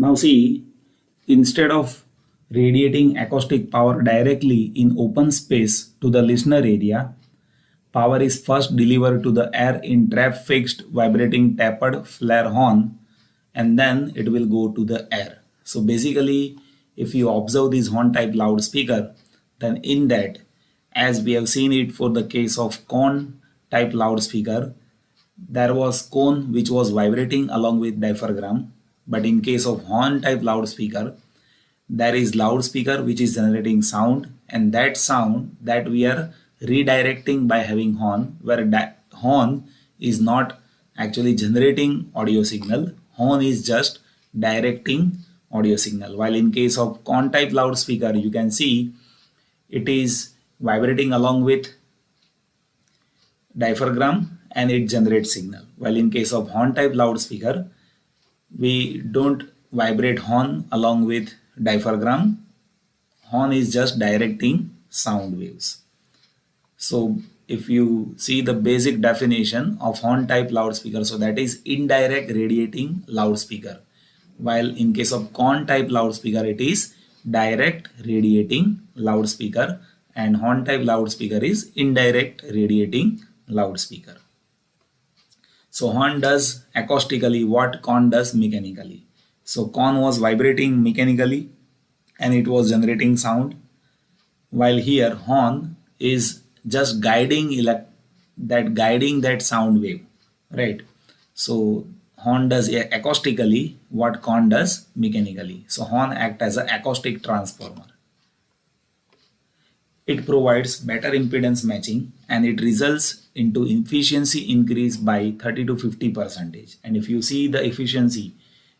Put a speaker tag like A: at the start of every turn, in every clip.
A: Now see, instead of radiating acoustic power directly in open space to the listener area, power is first delivered to the air in trap fixed vibrating tapered flare horn, and then it will go to the air. So basically, if you observe this horn type loudspeaker, then in that, as we have seen it for the case of cone type loudspeaker, there was cone which was vibrating along with diaphragm, but in case of horn type loudspeaker, there is loudspeaker which is generating sound, and that sound that we are redirecting by having horn, where horn is not actually generating audio signal, horn is just directing audio signal. While in case of cone type loudspeaker, you can see it is vibrating along with diaphragm and it generates signal. While in case of horn type loudspeaker, we don't vibrate horn along with diaphragm. Horn is just directing sound waves. So if you see the basic definition of horn type loudspeaker, so that is indirect radiating loudspeaker. While in case of cone type loudspeaker, it is direct radiating loudspeaker, and horn type loudspeaker is indirect radiating loudspeaker. So horn does acoustically what cone does mechanically. So cone was vibrating mechanically and it was generating sound, while here horn is just guiding that sound wave, right? So horn does acoustically what cone does mechanically. So horn act as an acoustic transformer. It provides better impedance matching and it results into efficiency increase by 30 to 50%. And if you see the efficiency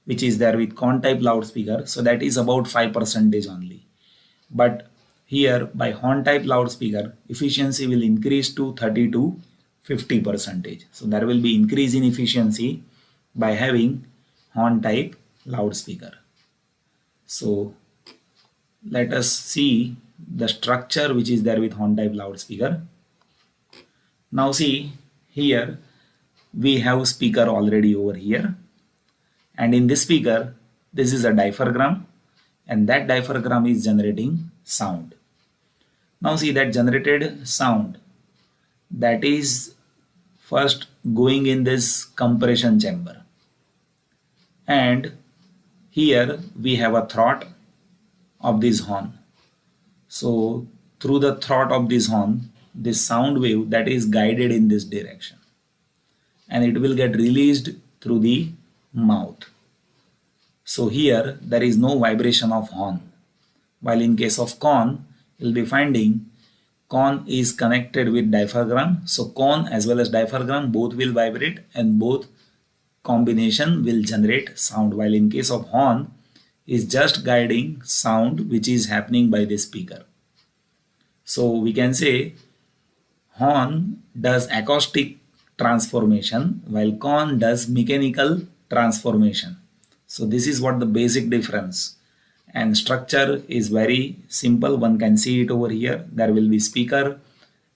A: which is there with cone type loudspeaker, so that is about 5% only. But here by horn type loudspeaker, efficiency will increase to 30 to 50%. So there will be increase in efficiency by having horn type loudspeaker. So let us see the structure which is there with horn type loudspeaker. Now see, here we have speaker already over here, and in this speaker this is a diaphragm, and that diaphragm is generating sound. Now see, that generated sound, that is first going in this compression chamber, and here we have a throat of this horn. So through the throat of this horn, this sound wave that is guided in this direction, and it will get released through the mouth. So here there is no vibration of horn, while in case of cone, you'll be finding cone is connected with diaphragm. So cone as well as diaphragm both will vibrate and both combination will generate sound, while in case of horn is just guiding sound which is happening by the speaker. So we can say horn does acoustic transformation while cone does mechanical transformation. So this is what the basic difference, and structure is very simple. One can see it over here. There will be speaker,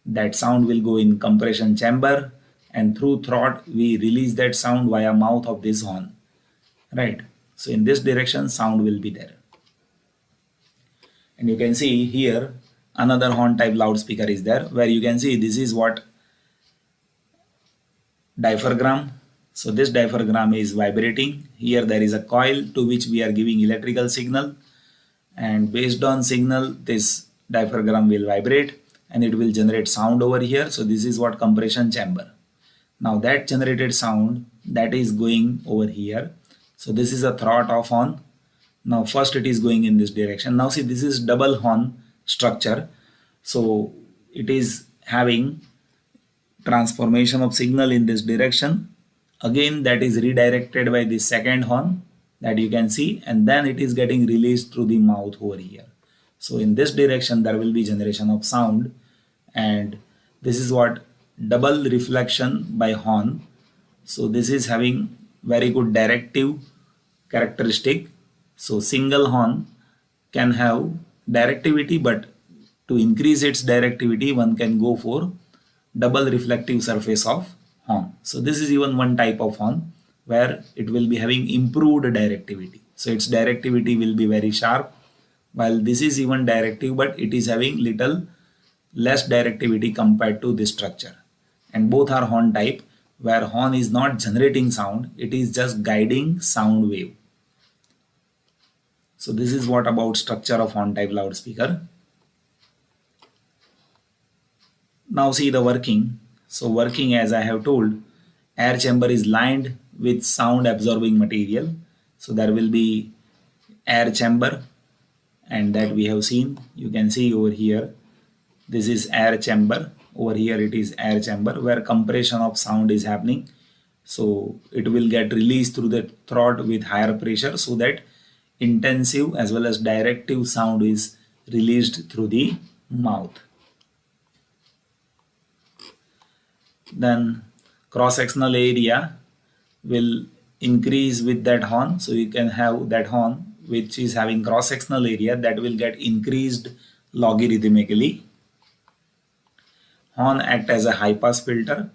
A: that sound will go in compression chamber, and through throat we release that sound via mouth of this horn, right? So in this direction sound will be there. And you can see here another horn type loudspeaker is there, where you can see this is what diaphragm. So this diaphragm is vibrating. Here there is a coil to which we are giving electrical signal, and based on signal this diaphragm will vibrate and it will generate sound over here. So this is what compression chamber. Now that generated sound, that is going over here. So this is a throat of horn. Now first it is going in this direction. Now see, this is double horn structure. So it is having transformation of signal in this direction. Again that is redirected by the second horn that you can see, and then it is getting released through the mouth over here. So in this direction there will be generation of sound, and this is what double reflection by horn. So this is having very good directive characteristic. So single horn can have directivity, but to increase its directivity one can go for double reflective surface of horn. So this is even one type of horn where it will be having improved directivity. So its directivity will be very sharp, while this is even directive, but it is having little less directivity compared to this structure. And both are horn type, where horn is not generating sound, it is just guiding sound wave. So this is what about structure of horn type loudspeaker. Now see the working. So working, as I have told, air chamber is lined with sound absorbing material. So there will be air chamber, and that we have seen. You can see over here, this is air chamber. Over here it is air chamber where compression of sound is happening. So it will get released through the throat with higher pressure, so that intensive as well as directive sound is released through the mouth. Then cross-sectional area will increase with that horn. So you can have that horn which is having cross-sectional area that will get increased logarithmically. Horn act as a high pass filter,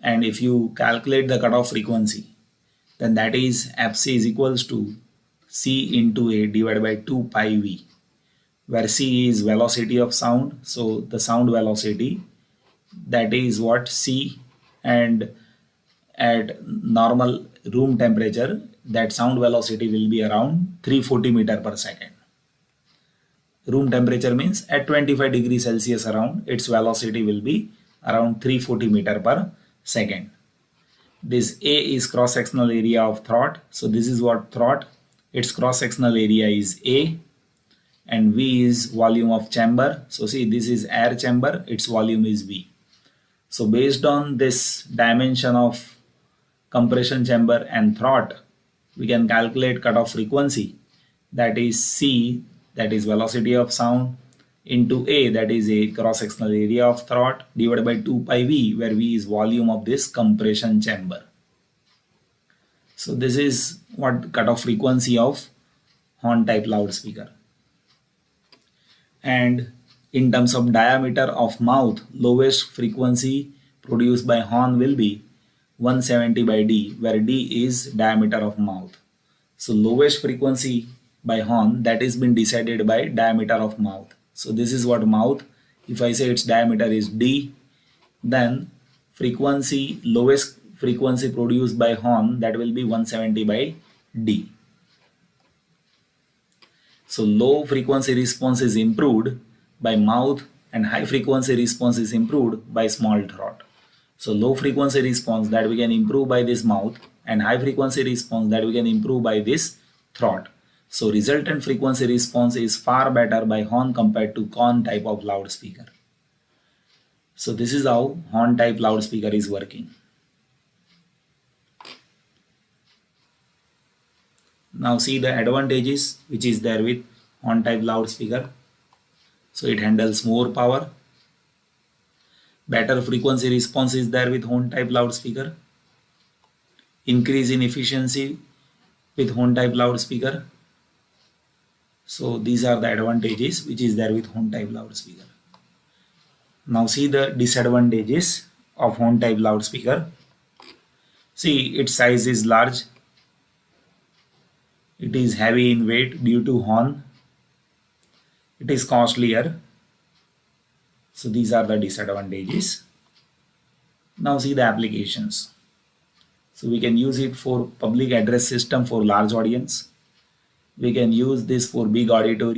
A: and if you calculate the cutoff frequency, then that is fc is equals to c into a divided by 2 pi v, where c is velocity of sound. So the sound velocity, that is what c, and at normal room temperature that sound velocity will be around 340 meter per second. Room temperature means at 25 degrees Celsius around, its velocity will be around 340 meter per second. This A is cross-sectional area of throat. So this is what throat, its cross-sectional area is A, and V is volume of chamber. So see, this is air chamber, its volume is V. So based on this dimension of compression chamber and throat, we can calculate cutoff frequency, that is C, that is velocity of sound, into A, that is a cross-sectional area of throat, divided by 2 pi V, where V is volume of this compression chamber. So this is what cutoff frequency of horn type loudspeaker. And in terms of diameter of mouth, lowest frequency produced by horn will be 170 by D, where D is diameter of mouth. So lowest frequency by horn, that is been decided by diameter of mouth. So this is what mouth, if I say its diameter is D, then frequency, lowest frequency produced by horn, that will be 170 by D. So low frequency response is improved by mouth, and high frequency response is improved by small throat. So low frequency response that we can improve by this mouth, and high frequency response that we can improve by this throat. So resultant frequency response is far better by horn compared to cone type of loudspeaker. So this is how horn type loudspeaker is working. Now see the advantages which is there with horn type loudspeaker. So it handles more power. Better frequency response is there with horn type loudspeaker. Increase in efficiency with horn type loudspeaker. So these are the advantages which is there with horn type loudspeaker. Now see the disadvantages of horn type loudspeaker. See, its size is large. It is heavy in weight due to horn. It is costlier. So these are the disadvantages. Now see the applications. So we can use it for public address system for large audience. We can use this for big auditorium.